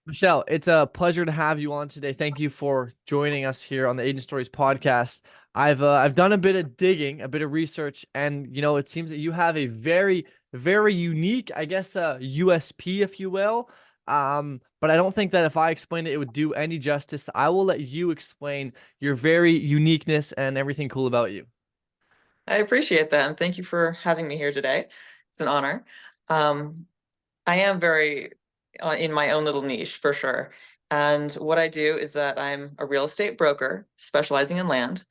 Michelle, it's a pleasure to have you on today. Thank you for joining us here on the Agent Stories podcast. I've done a bit of digging, a bit of research, and it seems that you have a very unique, I guess, USP, if you will. But I don't think that if I explained it, it would do any justice. I will let you explain your very uniqueness and everything cool about you. I appreciate that, and thank you for having me here today. It's an honor. Um, I am very in my own little niche for sure. And what I do is that I'm a real estate broker specializing in land,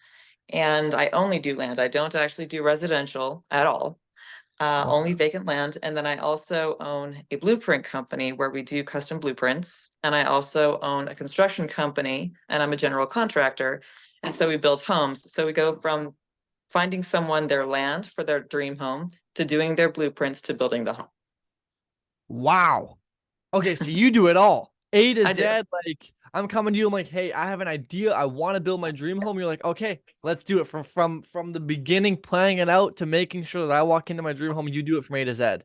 and I only do land. I don't actually do residential at all, Okay. only vacant land. And then I also own a blueprint company where we do custom blueprints. And I also own a construction company, and I'm a general contractor. And so we build homes. So we go from finding someone their land for their dream home to doing their blueprints to building the home. Wow. Okay, so you do it all. A to I Z, do. like I'm coming to you, I'm like, hey, I have an idea. I want to build my dream home. Yes. You're like, okay, let's do it from the beginning, planning it out to making sure that I walk into my dream home. You do it from A to Z.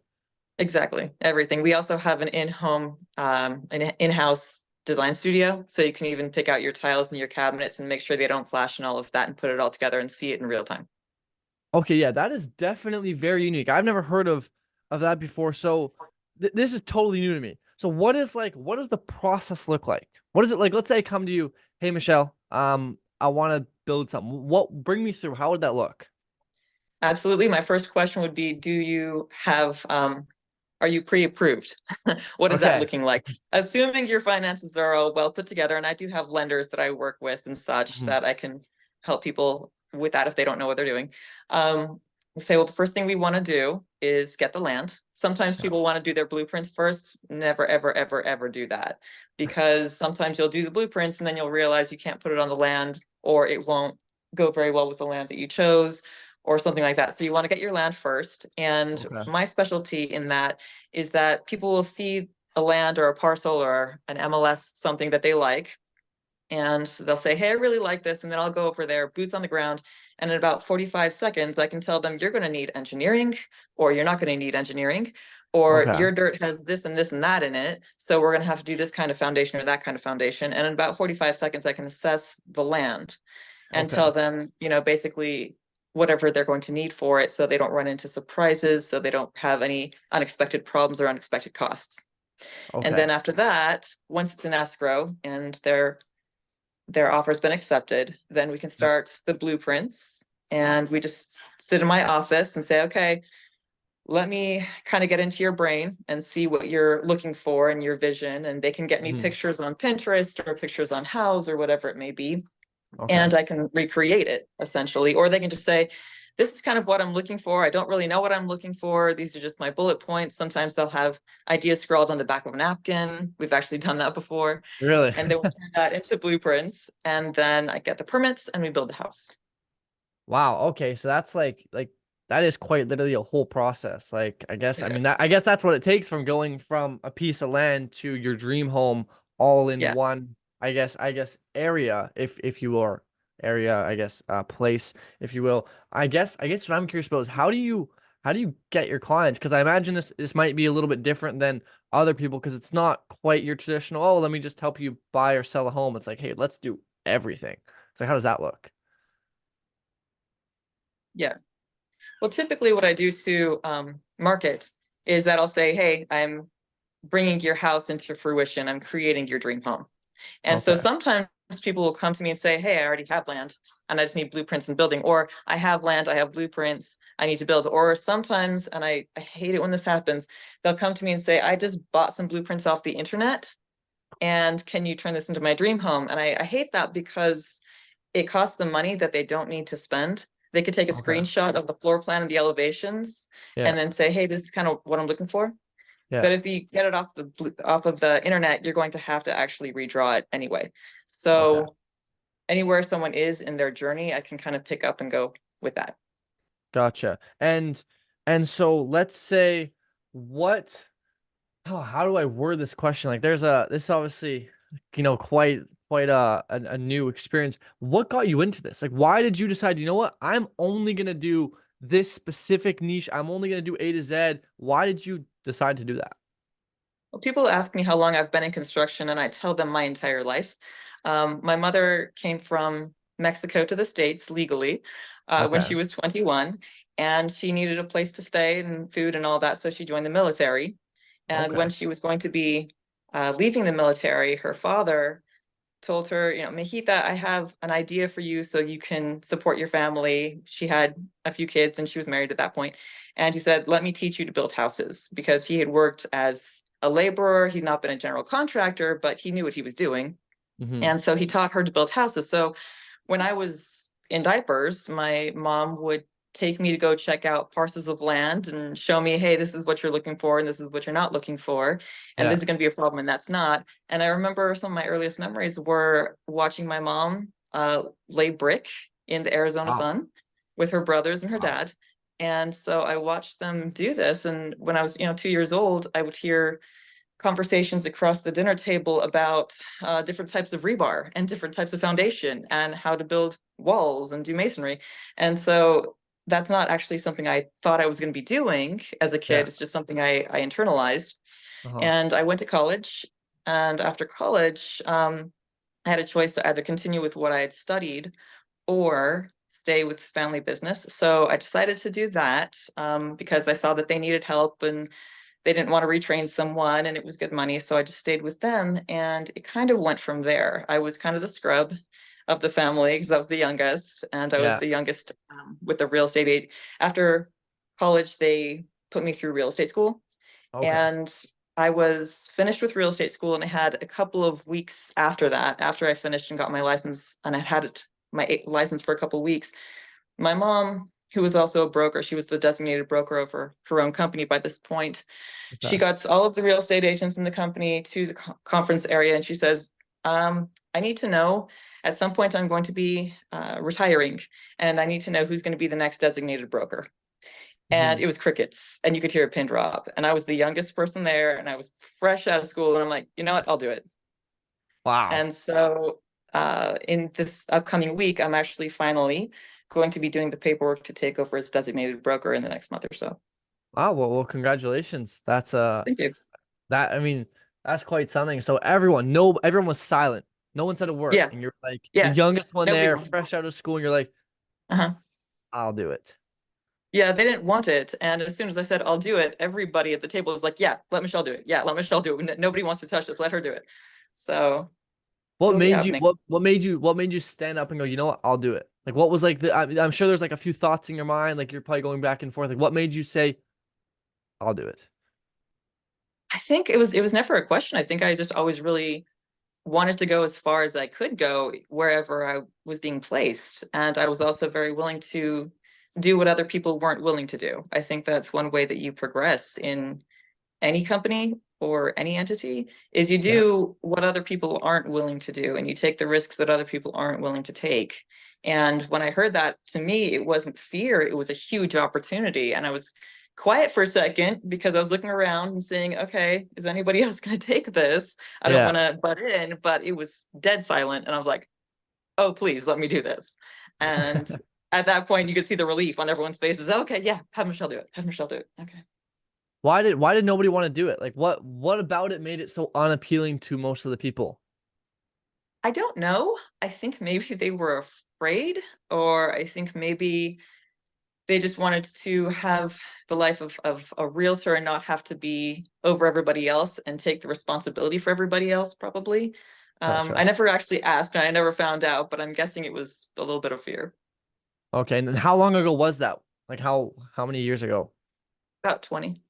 Exactly. Everything. We also have an in-home, an in-house design studio. So you can even pick out your tiles and your cabinets and make sure they don't clash and all of that and put it all together and see it in real time. Okay, yeah, that is definitely very unique. I've never heard of that before. So this is totally new to me. So what does the process look like? What is it like? Let's say I come to you, hey Michelle, I want to build something. What bring me through? How would that look? Absolutely. My first question would be, do you have, are you pre-approved? What is that Okay. looking like? Assuming your finances are all well put together, and I do have lenders that I work with and such Mhm. that I can help people with that if they don't know what they're doing. Um, Say, well, the first thing we want to do is get the land. Sometimes Yeah. people want to do their blueprints first. Never, ever, ever, ever do that because sometimes you'll do the blueprints and then you'll realize you can't put it on the land or it won't go very well with the land that you chose or something like that. So you want to get your land first. And Okay. my specialty in that is that people will see a land or a parcel or an MLS, something that they like, and they'll say, hey, I really like this. And then I'll go over there, boots on the ground. And in about 45 seconds, I can tell them you're going to need engineering, or you're not going to need engineering, or Okay. your dirt has this and this and that in it. So we're going to have to do this kind of foundation or that kind of foundation. And in about 45 seconds, I can assess the land and Okay. tell them, basically whatever they're going to need for it so they don't run into surprises, so they don't have any unexpected problems or unexpected costs. And Okay. then after that, once it's in escrow and their offer's been accepted, then we can Yep. start the blueprints. And we just sit in my office and say, okay, let me kind of get into your brain and see what you're looking for and your vision. And they can get me Mhm. pictures on Pinterest or pictures on House or whatever it may be. Okay. And I can recreate it essentially. Or they can just say, this is kind of what I'm looking for. I don't really know what I'm looking for. These are just my bullet points. Sometimes they'll have ideas scrawled on the back of a napkin. We've actually done that before. Really? And they will turn that into blueprints. And then I get the permits and we build the house. Wow. Okay. So that's like that is quite literally a whole process. Like It that is. I guess that's what it takes from going from a piece of land to your dream home all in Yeah. one, I guess area, if you are area, I guess place, if you will. I guess what I'm curious about is how do you get your clients? Because I imagine this might be a little bit different than other people because it's not quite your traditional, oh, let me just help you buy or sell a home. It's like, hey, let's do everything. So how does that look? Yeah. Well, typically what I do to market is that I'll say, hey, I'm bringing your house into fruition. I'm creating your dream home. And so Okay. sometimes people will come to me and say, hey, I already have land and I just need blueprints and building, or I have land, I have blueprints, I need to build. Or sometimes, and I hate it when this happens, they'll come to me and say, I just bought some blueprints off the internet. And can you turn this into my dream home? And I hate that because it costs them money that they don't need to spend. They could take a Okay. screenshot of the floor plan and the elevations Yeah. and then say, hey, this is kind of what I'm looking for. Yeah. But if you get it off of the internet, you're going to have to actually redraw it anyway. Okay. So anywhere someone is in their journey, I can kind of pick up and go with that. Gotcha. And so let's say what how do I word this question? Like this obviously, quite a new experience. What got you into this? Like why did you decide, you know what? I'm only gonna do this specific niche. I'm only gonna do A to Z. Why did you decide to do that? People ask me how long I've been in construction, and I tell them my entire life. My mother came from Mexico to the States legally when Okay. she was 21, and she needed a place to stay and food and all that, so she joined the military. And Okay. when she was going to be leaving the military, her father told her, Mijita, I have an idea for you so you can support your family. She had a few kids and she was married at that point. And he said, let me teach you to build houses because he had worked as a laborer. He'd not been a general contractor, but he knew what he was doing. Hmm. And so he taught her to build houses. So when I was in diapers, my mom would take me to go check out parcels of land and show me, hey, this is what you're looking for, and this is what you're not looking for, and Yeah. this is going to be a problem, and that's not. And I remember some of my earliest memories were watching my mom lay brick in the Arizona Wow. sun with her brothers and her Wow. dad. And so I watched them do this. And when I was, 2 years old, I would hear conversations across the dinner table about different types of rebar and different types of foundation and how to build walls and do masonry. And so that's not actually something I thought I was going to be doing as a Yeah. kid. It's just something I internalized. Uh-huh. And I went to college. And after college, I had a choice to either continue with what I had studied or stay with family business. So I decided to do that because I saw that they needed help and they didn't want to retrain someone and it was good money. So I just stayed with them and it kind of went from there. I was kind of the scrub of the family because I was the youngest and I was Yeah. the youngest with the real estate aid. After college, they put me through real estate school Okay. and I was finished with real estate school and I had a couple of weeks after that, after I finished and got my license and I had it, my license for a couple of weeks. My mom, who was also a broker, she was the designated broker over her own company by this point. She Okay. got all of the real estate agents in the company to the conference area and she says, I need to know at some point I'm going to be retiring and I need to know who's going to be the next designated broker. Hmm. And it was crickets and you could hear a pin drop. And I was the youngest person there and I was fresh out of school and I'm like, you know what, I'll do it. Wow. And so in this upcoming week, I'm actually finally going to be doing the paperwork to take over as designated broker in the next month or so. Wow. Well, congratulations. That's Thank you. that I mean, that's quite something. So everyone, no, everyone was silent. No one said a word, Yeah, and you're like the yeah. youngest one Nobody there, wanted. fresh out of school, and you're like, Uh-huh. I'll do it. Yeah, they didn't want it. And as soon as I said, I'll do it, everybody at the table was like, yeah, let Michelle do it. Yeah, let Michelle do it. Nobody wants to touch this. Let her do it. So What it'll be made you happening. what made you stand up and go, you know what, I'll do it? Like what was like I'm sure there's like a few thoughts in your mind, like you're probably going back and forth. Like what made you say, I'll do it? I think it was never a question. I think I just always really wanted to go as far as I could go wherever I was being placed. And I was also very willing to do what other people weren't willing to do. I think that's one way that you progress in any company or any entity is you Yeah. do what other people aren't willing to do and you take the risks that other people aren't willing to take. And when I heard that, to me, it wasn't fear, it was a huge opportunity. And I was quiet for a second because I was looking around and saying, okay, is anybody else going to take this? I don't Yeah. want to butt in, but it was dead silent. And I was like, oh, please let me do this. And at that point, you could see the relief on everyone's faces. Okay, yeah, have Michelle do it. Have Michelle do it. Okay. Why did nobody want to do it? Like what about it made it so unappealing to most of the people? I don't know. I think maybe they were afraid, or I think maybe they just wanted to have the life of a realtor and not have to be over everybody else and take the responsibility for everybody else, probably. I Gotcha. never actually asked and I never found out, but I'm guessing it was a little bit of fear. Okay, and then how long ago was that? Like how many years ago? About 20.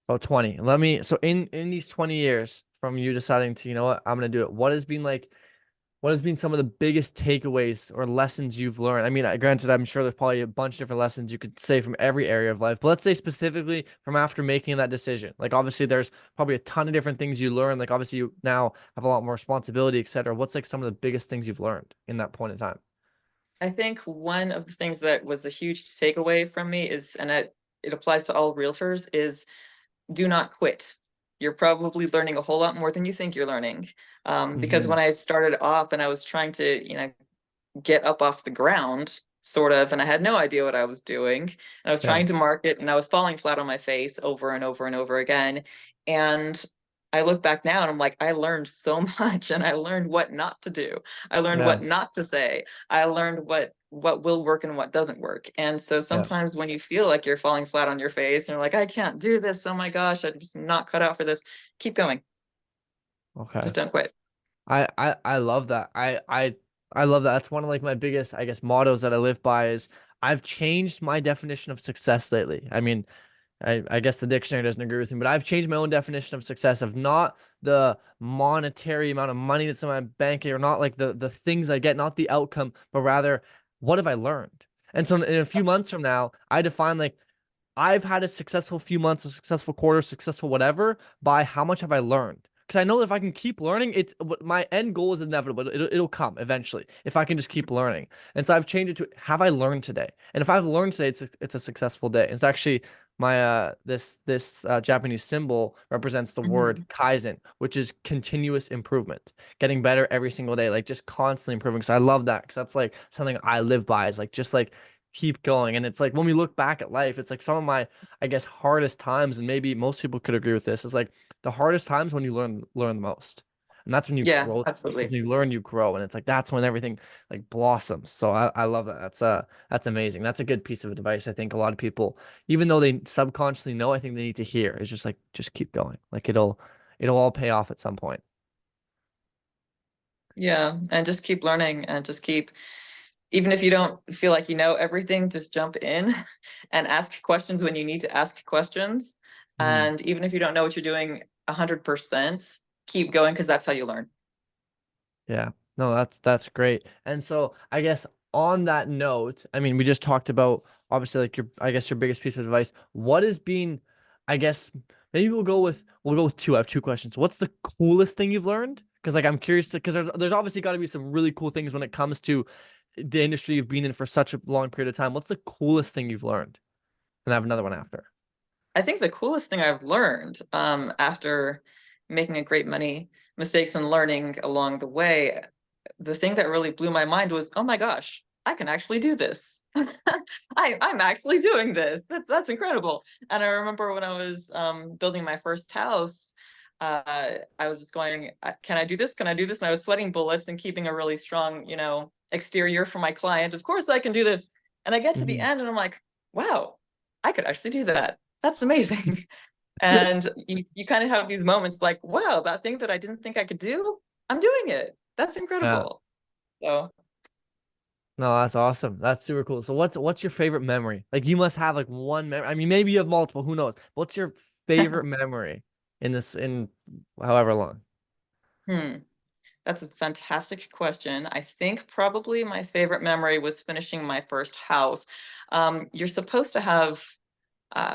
Oh, 20. Let me so in these 20 years from you deciding to, you know what, I'm gonna do it. What has been some of the biggest takeaways or lessons you've learned? I mean, granted, I'm sure there's probably a bunch of different lessons you could say from every area of life, but let's say specifically from after making that decision. Like, obviously, there's probably a ton of different things you learn. Like, obviously, you now have a lot more responsibility, etc. What's like some of the biggest things you've learned in that point in time? I think one of the things that was a huge takeaway from me is, and it applies to all realtors, is do not quit. You're probably learning a whole lot more than you think you're learning. Because Hmm. when I started off and I was trying to, get up off the ground, sort of, and I had no idea what I was doing. And I was Yeah. trying to market and I was falling flat on my face over and over and over again. And I look back now and I'm like, I learned so much, and I learned what not to do. I learned Yeah. what not to say. I learned what will work and what doesn't work. And so Yeah. sometimes when you feel like you're falling flat on your face and you're like, I can't do this. Oh my gosh, I'm just not cut out for this. Keep going. Okay. Just don't quit. I love that. I love that. That's one of like my biggest, I guess, mottos that I live by is I've changed my definition of success lately. I mean, I guess the dictionary doesn't agree with me, but I've changed my own definition of success of not the monetary amount of money that's in my bank or not like the things I get, not the outcome, but rather what have I learned? And so in a few months from now, I define like I've had a successful few months, a successful quarter, successful whatever, by how much have I learned? Because I know if I can keep learning, it's my end goal is inevitable. It'll come eventually if I can just keep learning. And so I've changed it to have I learned today? And if I've learned today, it's a successful day. It's actually my this Japanese symbol represents the word Mhm. kaizen, which is continuous improvement, getting better every single day, like just constantly improving. So I love that because that's like something I live by. Is like just like keep going. And it's like when we look back at life, it's like some of my, I guess, hardest times, and maybe most people could agree with this, is like the hardest times when you learn the most. And that's when you Yeah, grow, because absolutely. when you learn, you grow. And it's like that's when everything like blossoms. So I love that. That's amazing. That's a good piece of advice. I think a lot of people, even though they subconsciously know, I think they need to hear is just like just keep going. Like it'll all pay off at some point. Yeah, and just keep learning and just keep, even if you don't feel like you know everything, just jump in and ask questions when you need to ask questions. Mhm. And even if you don't know what you're doing 100%, keep going because that's how you learn. Yeah. No, that's great. And so I guess on that note, I mean, we just talked about obviously like your I guess your biggest piece of advice. What has been, I guess maybe we'll go with two. I have two questions. What's the coolest thing you've learned? Because like I'm curious because there's obviously got to be some really cool things when it comes to the industry you've been in for such a long period of time. What's the coolest thing you've learned? And I have another one after. I think the coolest thing I've learned after making a great many mistakes and learning along the way, the thing that really blew my mind was, oh my gosh, I can actually do this. I'm actually doing this. That's incredible. And I remember when I was building my first house, I was just going, can I do this? Can I do this? And I was sweating bullets and keeping a really strong, exterior for my client. Of course I can do this. And I get to the Mhm. end and I'm like, wow, I could actually do that. That's amazing. And you kind of have these moments like, wow, that thing that I didn't think I could do, I'm doing it. That's Yeah. incredible. So, No, that's awesome. That's super cool. So what's your favorite memory? Like you must have like one memory. I mean, maybe you have multiple, who knows? What's your favorite memory in however long? hmm, that's a fantastic question. I think probably my favorite memory was finishing my first house. You're supposed to have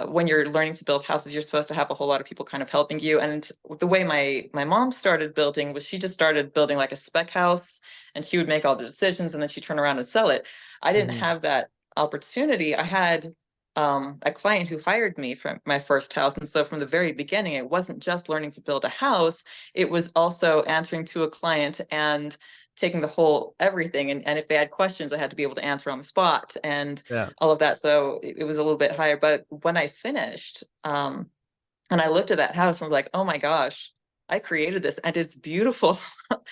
when you're learning to build houses, you're supposed to have a whole lot of people kind of helping you. And the way my mom started building was she just started building like a spec house, and she would make all the decisions, and then she'd turn around and sell it. I didn't Hmm. have that opportunity. I had a client who hired me for my first house, and so from the very beginning, it wasn't just learning to build a house; it was also answering to a client and taking the whole everything. And if they had questions, I had to be able to answer on the spot. And Yeah. all of that. So it was a little bit higher. But when I finished, and I looked at that house and was like, oh my gosh, I created this and it's beautiful.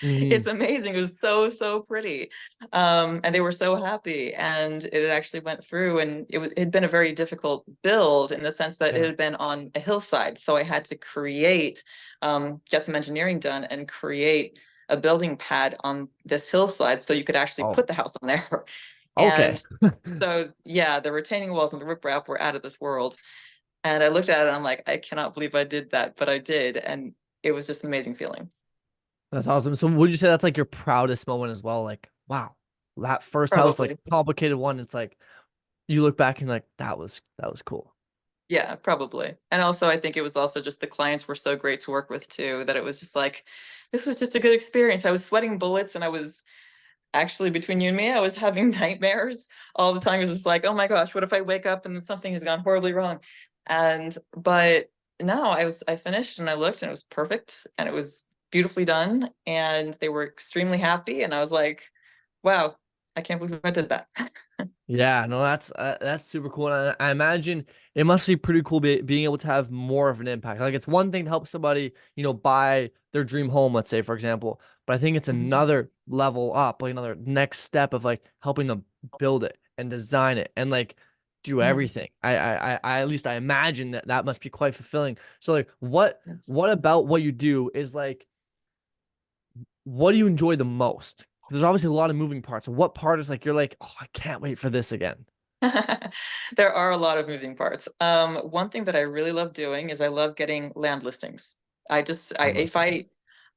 Hmm. It's amazing. It was so, so pretty. And they were so happy. And it had actually went through, and it had been a very difficult build in the sense that it Yeah. had been on a hillside. So I had to create, get some engineering done and create a building pad on this hillside so you could actually Oh, put the house on there. okay. And so yeah, the retaining walls and the riprap were out of this world. And I looked at it and I'm like, I cannot believe I did that, but I did. And it was just an amazing feeling. That's awesome. So would you say that's like your proudest moment as well? Like, wow, that first house, like Probably. complicated one, it's like you look back and like that was cool. Yeah, probably. And also I think it was also just the clients were so great to work with too, that it was just like, this was just a good experience. I was sweating bullets, and I was actually, between you and me, I was having nightmares all the time. It was just like, oh my gosh, what if I wake up and then something has gone horribly wrong? And but no, I finished and I looked and it was perfect and it was beautifully done and they were extremely happy. And I was like, wow, I can't believe I did that. Yeah, no, that's super cool. And I imagine it must be pretty cool being able to have more of an impact. Like it's one thing to help somebody, buy their dream home, let's say, for example, but I think it's Mhm. another level up, like another next step of like helping them build it and design it and like do Mhm. everything. At least I imagine that that must be quite fulfilling. So like, what Yes. what about what you do is like, what do you enjoy the most? There's obviously a lot of moving parts. So what part is like you're like, oh, I can't wait for this again? There are a lot of moving parts. One thing that I really love doing is I love getting land listings. I'm listening.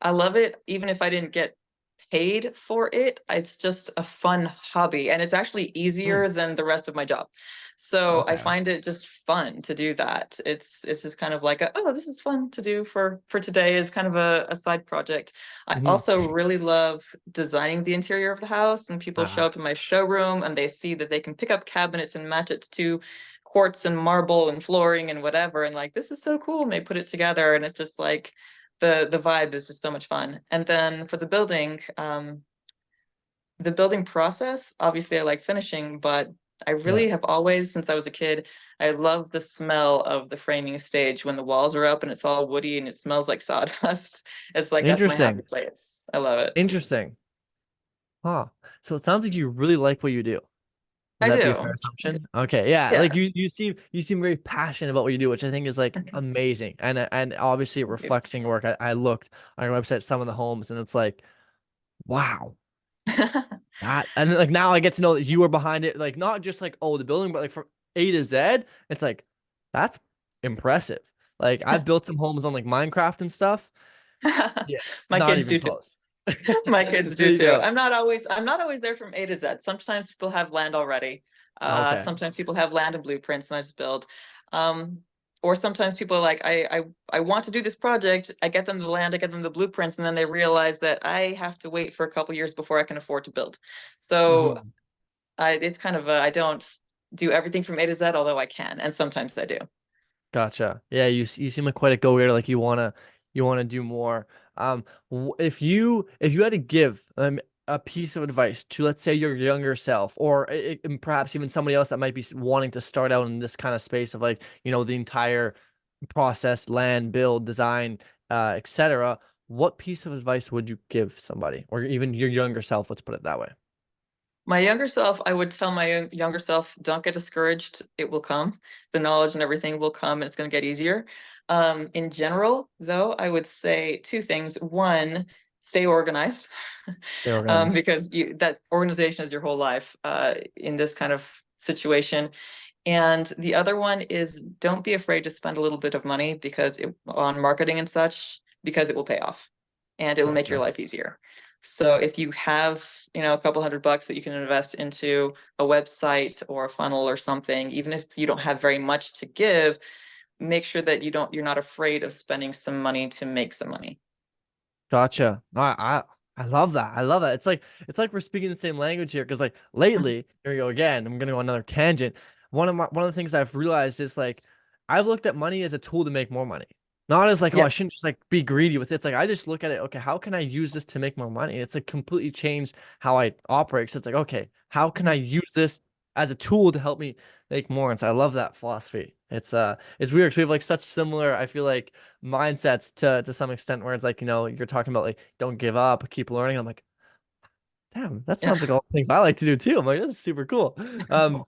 I love it, even if I didn't get paid for it. It's just a fun hobby, and it's actually Hmm. easier than the rest of my job. So I Okay. find it just fun to do that. It's just kind of like oh, this is fun to do for today is kind of a side project. I Hmm. also really love designing the interior of the house, and people show Ah, up in my showroom and they see that they can pick up cabinets and match it to quartz and marble and flooring and whatever, and like this is so cool. And they put it together, and it's just like the vibe is just so much fun. And then for the building process, obviously I like finishing, but I yeah. really have always, since I was a kid, I love the smell of the framing stage when the walls are up and it's all woody and it smells like sawdust. It's like that's my happy Interesting. place. I love it. Interesting. Huh. So it sounds like you really like what you do. Would I that be a do. fair I do. assumption? Okay, yeah. Yeah. Like you seem very passionate about what you do, which I think is like amazing. And obviously it Thank you. reflects in your work. I looked on your website some of the homes and it's like, wow. That and like now I get to know that you were behind it, like not just like oh the building, but like from A to Z. It's like that's impressive. Like I've built some homes on like Minecraft and stuff. Yeah, My not kids even do too. close. My kids There do you too. go. I'm not always there from A to Z. Sometimes people have land already. Okay. Sometimes people have land and blueprints and I just build. Um, or sometimes people are like, I want to do this project. I get them the land, I get them the blueprints, and then they realize that I have to wait for a couple years before I can afford to build. So Mhm. it's kind of I don't do everything from A to Z, although I can, and sometimes I do. Gotcha. Yeah, you seem like quite a go-getter. Like you wanna do more. If you had to give a piece of advice to let's say your younger self, or and perhaps even somebody else that might be wanting to start out in this kind of space of like the entire process, land, build, design, etc. What piece of advice would you give somebody, or even your younger self? Let's put it that way. My younger self, I would tell my younger self, don't get discouraged. It will come. The knowledge and everything will come and it's going to get easier. In general, though, I would say two things. One, stay organized, Stay organized. because that organization is your whole life in this kind of situation. And the other one is don't be afraid to spend a little bit of money on marketing and such, because it will pay off and it will make your Gotcha. life easier. So if you have, a couple $100 that you can invest into a website or a funnel or something, even if you don't have very much to give, make sure that you're not afraid of spending some money to make some money. Gotcha. I love that. I love that. It's like we're speaking the same language here because like Mhm. lately, here we go again. I'm gonna go on another tangent. One of the things I've realized is like I've looked at money as a tool to make more money. Not as like, oh, I Yes. shouldn't just like be greedy with it. It's like I just look at it, okay, how can I use this to make more money? It's like completely changed how I operate. So it's like, okay, how can I Mhm. use this as a tool to help me make more? And so I love that philosophy. It's weird 'cause we have like such similar, I feel like mindsets to some extent where it's like, you're talking about like don't give up, keep learning. I'm like, damn, that Yeah. sounds like all the things I like to do too. I'm like, this is super cool. Um,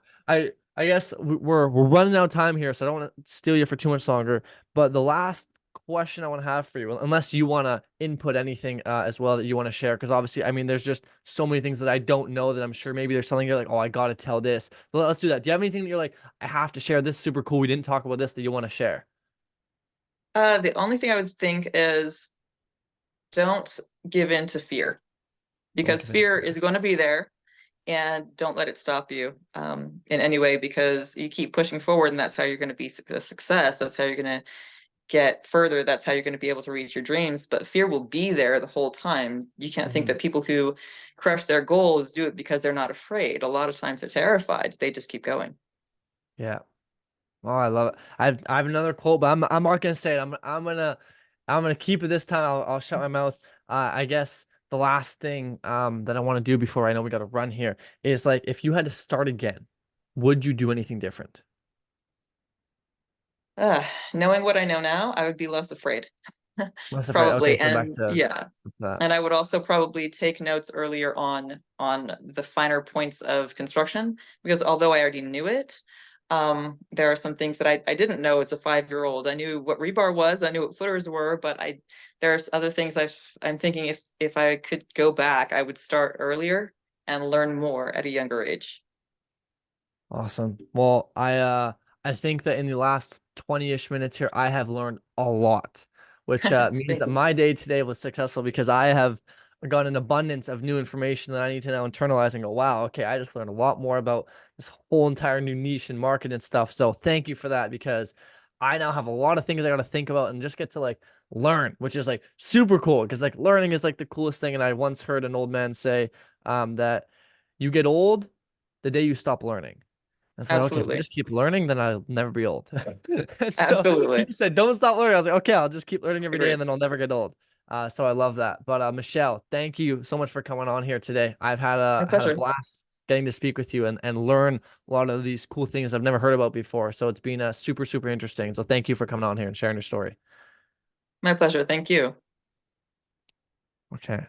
I guess we're running out of time here, so I don't want to steal you for too much longer. But the last question I want to have for you, unless you want to input anything as well that you want to share, because obviously, I mean, there's just so many things that I don't know that I'm sure maybe there's something you're like, oh, I gotta tell this. So let's do that. Do you have anything that you're like, I have to share? This is super cool. We didn't talk about this that you want to share. The only thing I would think is don't give in to fear, Don't because give in. fear is going to be there, and don't let it stop you in any way, because you keep pushing forward and that's how you're going to be a success. That's how you're going to get further. That's how you're going to be able to reach your dreams. But fear will be there the whole time. You can't think Mhm. that people who crush their goals do it because they're not afraid. A lot of times they're terrified. They just keep going. Yeah. Oh, I love it. I have another quote, but I'm not gonna say it. I'm gonna keep it this time. I'll shut my mouth. I guess the last thing that I want to do before I know we got to run here is like if you had to start again. would you do anything different? Uh, Knowing what I know now, I would be less afraid. Less afraid. Okay, Probably. so back And to yeah. that. And I would also probably take notes earlier on the finer points of construction, because although I already knew it, there are some things that I didn't know as a 5-year-old. I knew what rebar was, I knew what footers were, but there's other things I'm thinking if I could go back, I would start earlier and learn more at a younger age. Awesome. Well, I think that in the last 20-ish minutes here, I have learned a lot, which means Thank that you. my day today was successful because I have got an abundance of new information that I need to now internalize and go, wow, okay, I just learned a lot more about this whole entire new niche and market and stuff. So thank you for that because I now have a lot of things I got to think about and just get to like learn, which is like super cool because like learning is like the coolest thing. And I once heard an old man say that you get old the day you stop learning. I said, okay, if I Absolutely. just keep learning, then I'll never be old. And so he Absolutely. said, don't stop learning. I was like, okay, I'll just keep learning every day Agree. and then I'll never get old. So I love that. But Michelle, thank you so much for coming on here today. I've My had a pleasure. blast getting to speak with you and learn a lot of these cool things I've never heard about before. So it's been super, super interesting. So thank you for coming on here and sharing your story. My pleasure. Thank you. Okay.